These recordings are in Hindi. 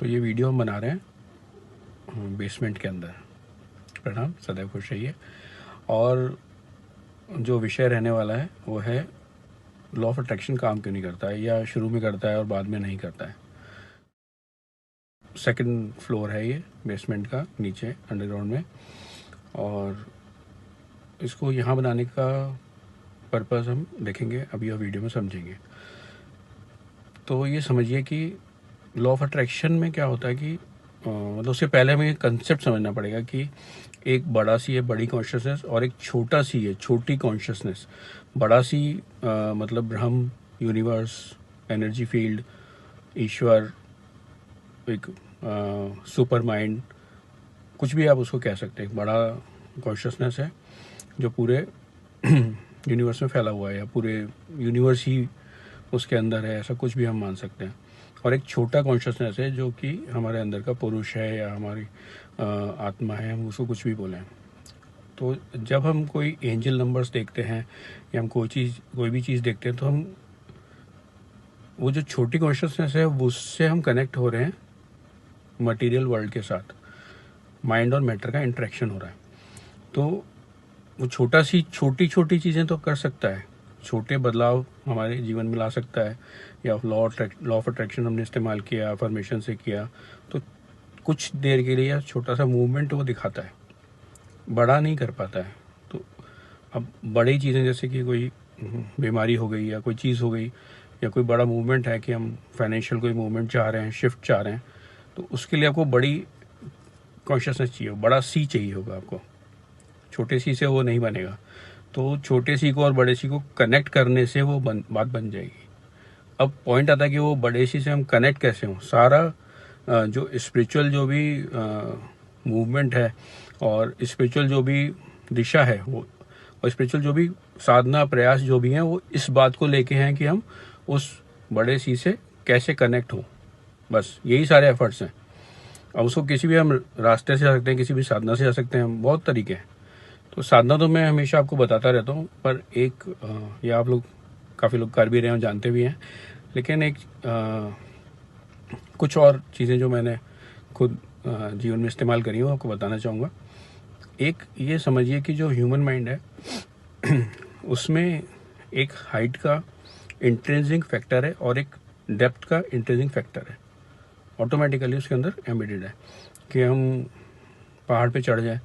तो ये वीडियो हम बना रहे हैं बेसमेंट के अंदर। प्रणाम, सदैव खुश रहिए। और जो विषय रहने वाला है वो है लॉ ऑफ अट्रैक्शन काम क्यों नहीं करता है, या शुरू में करता है और बाद में नहीं करता है। सेकंड फ्लोर है ये बेसमेंट का, नीचे अंडरग्राउंड में। और इसको यहाँ बनाने का पर्पज़ हम देखेंगे अभी और वीडियो में समझेंगे। तो ये समझिए कि लॉ ऑफ अट्रैक्शन में क्या होता है कि मतलब उससे पहले हमें कंसेप्ट समझना पड़ेगा कि एक बड़ा सी है बड़ी कॉन्शियसनेस और एक छोटा सी है छोटी कॉन्शियसनेस। बड़ा सी मतलब ब्रह्म, यूनिवर्स, एनर्जी फील्ड, यूनिवर्स, एक सुपर माइंड, कुछ भी आप उसको कह सकते हैं। एक बड़ा कॉन्शियसनेस है जो पूरे यूनिवर्स में फैला हुआ है, या पूरे यूनिवर्स ही उसके अंदर है, ऐसा कुछ भी हम मान सकते हैं। और एक छोटा कॉन्शियसनेस है जो कि हमारे अंदर का पुरुष है या हमारी आत्मा है, हम उसको कुछ भी बोलें। तो जब हम कोई एंजल नंबर्स देखते हैं या हम कोई भी चीज़ देखते हैं, तो हम वो जो छोटी कॉन्शियसनेस है उससे हम कनेक्ट हो रहे हैं मटेरियल वर्ल्ड के साथ। माइंड और मैटर का इंटरेक्शन हो रहा है। तो वो छोटी छोटी चीज़ें तो कर सकता है, छोटे बदलाव हमारे जीवन में ला सकता है। या लॉ ऑफ अट्रैक्शन हमने इस्तेमाल किया, अफर्मेशन से किया, तो कुछ देर के लिए या छोटा सा मूवमेंट वो दिखाता है, बड़ा नहीं कर पाता है। तो अब बड़ी चीज़ें जैसे कि कोई बीमारी हो गई या कोई चीज़ हो गई या कोई बड़ा मूवमेंट है कि हम फाइनेंशियल कोई मूवमेंट चाह रहे हैं, शिफ्ट चाह रहे हैं, तो उसके लिए आपको बड़ी कॉन्शियसनेस चाहिए, बड़ा सी चाहिए होगा आपको। छोटे सी से वो नहीं बनेगा। तो छोटे सी को और बड़े सी को कनेक्ट करने से वो बात बन जाएगी। अब पॉइंट आता है कि वो बड़े सी से हम कनेक्ट कैसे हों। सारा जो स्पिरिचुअल जो भी मूवमेंट है और स्पिरिचुअल जो भी दिशा है वो, और स्पिरिचुअल जो भी साधना प्रयास जो भी हैं, वो इस बात को लेके हैं कि हम उस बड़े सी से कैसे कनेक्ट हों। बस यही सारे एफर्ट्स हैं। अब उसको किसी भी हम रास्ते से आ सकते हैं, किसी भी साधना से आ सकते हैं, हम बहुत तरीके हैं। तो साधना तो मैं हमेशा आपको बताता रहता हूँ, पर एक या आप लोग काफ़ी लोग कर भी रहे हैं, जानते भी हैं, लेकिन एक कुछ और चीज़ें जो मैंने खुद जीवन में इस्तेमाल करी हूँ आपको बताना चाहूँगा। एक ये समझिए कि जो ह्यूमन माइंड है उसमें एक हाइट का इंट्रिंसिक फैक्टर है और एक डेप्थ का इंट्रिंसिक फैक्टर है। ऑटोमेटिकली उसके अंदर एम्बेडेड है कि हम पहाड़ पे चढ़ जाएं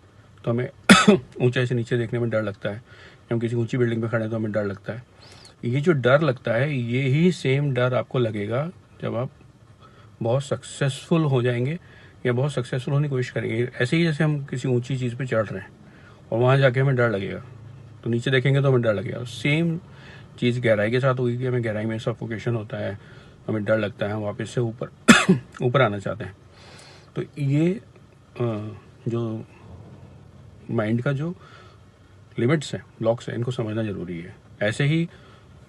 तो हमें ऊंचाई से नीचे देखने में डर लगता है, हम किसी ऊंची बिल्डिंग पे खड़े हैं तो हमें डर लगता है। ये जो डर लगता है, ये ही सेम डर आपको लगेगा जब आप बहुत सक्सेसफुल हो जाएंगे या बहुत सक्सेसफुल होने की कोशिश करेंगे। ऐसे ही जैसे हम किसी ऊंची चीज़ पे चढ़ रहे हैं और वहाँ जाके हमें डर लगेगा, तो नीचे देखेंगे तो हमें डर लगेगा। सेम चीज़ गहराई के साथ होगी कि हमें गहराई में सफोकेशन होता है, हमें डर लगता है, हम वापस से ऊपर ऊपर आना चाहते हैं। तो ये जो माइंड का जो लिमिट्स हैं, ब्लॉक्स हैं, इनको समझना ज़रूरी है। ऐसे ही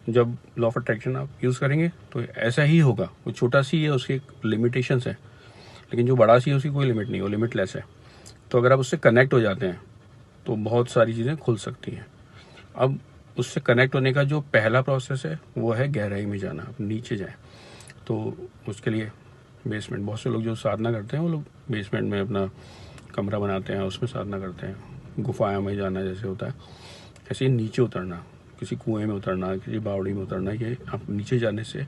जब लॉ ऑफ अट्रैक्शन आप यूज़ करेंगे तो ऐसा ही होगा। वो छोटा सी है, उसकी एक लिमिटेशंस है, लेकिन जो बड़ा सी है उसकी कोई लिमिट नहीं, वो लिमिटलेस है। तो अगर आप उससे कनेक्ट हो जाते हैं तो बहुत सारी चीज़ें खुल सकती हैं। अब उससे कनेक्ट होने का जो पहला प्रोसेस है वो है गहराई में जाना, आप नीचे जाएं। तो उसके लिए बेसमेंट, बहुत से लोग जो साधना करते हैं वो लोग बेसमेंट में अपना कमरा बनाते हैं, उसमें साधना करते हैं। गुफाओं में जाना जैसे होता है, ऐसे ही नीचे उतरना, किसी कुएं में उतरना, किसी बावड़ी में उतरना, ये आप नीचे जाने से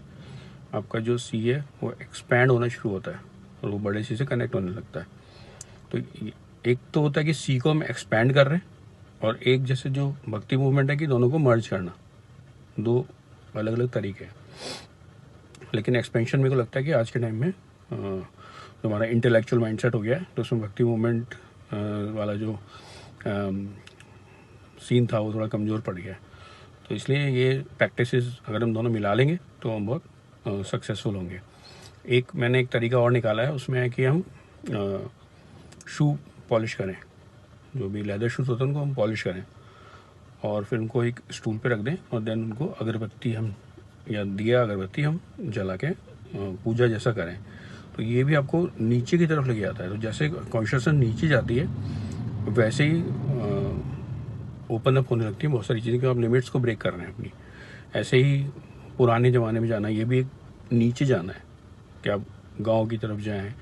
आपका जो सी है वो एक्सपैंड होना शुरू होता है और वो बड़े सी से कनेक्ट होने लगता है। तो एक तो होता है कि सी को हम एक्सपैंड कर रहे हैं, और एक जैसे जो भक्ति मूवमेंट है कि दोनों को मर्ज करना। दो अलग अलग तरीके हैं। लेकिन एक्सपेंशन मेरे को लगता है कि आज के टाइम में जो हमारा इंटेलेक्चुअल माइंडसेट हो गया है, तो उसमें भक्ति मूवमेंट वाला जो सीन था वो थोड़ा कमज़ोर पड़ गया है। तो इसलिए ये प्रैक्टिसेस अगर हम दोनों मिला लेंगे तो हम बहुत सक्सेसफुल होंगे। मैंने एक तरीका और निकाला है, उसमें है कि हम शू पॉलिश करें। जो भी लेदर शूज़ होते हैं उनको हम पॉलिश करें और फिर उनको एक स्टूल पे रख दें, और देन उनको अगरबत्ती हम या दिया अगरबत्ती हम जला के पूजा जैसा करें। तो ये भी आपको नीचे की तरफ लेके आता है। तो जैसे कॉन्शियसनेस नीचे जाती है वैसे ही ओपन अप होने लगती है बहुत सारी चीज़ें कि आप लिमिट्स को ब्रेक कर रहे हैं अपनी। ऐसे ही पुराने ज़माने में जाना, ये भी एक नीचे जाना है कि आप गांव की तरफ जाएं,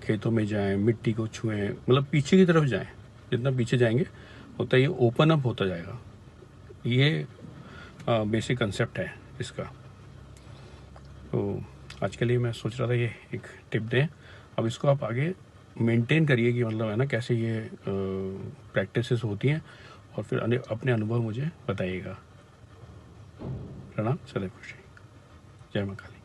खेतों में जाएं, मिट्टी को छुएं, मतलब पीछे की तरफ जाएं। जितना पीछे जाएंगे उतना ये ओपन अप होता जाएगा। ये बेसिक कंसेप्ट है इसका। तो आज के लिए मैं सोच रहा था ये एक टिप दें। अब इसको आप आगे मेंटेन करिए कि मतलब है ना कैसे ये प्रैक्टिसेस होती हैं, और फिर अपने अनुभव मुझे बताइएगा। प्रणाम, सदैव खुशी। जय मां काली।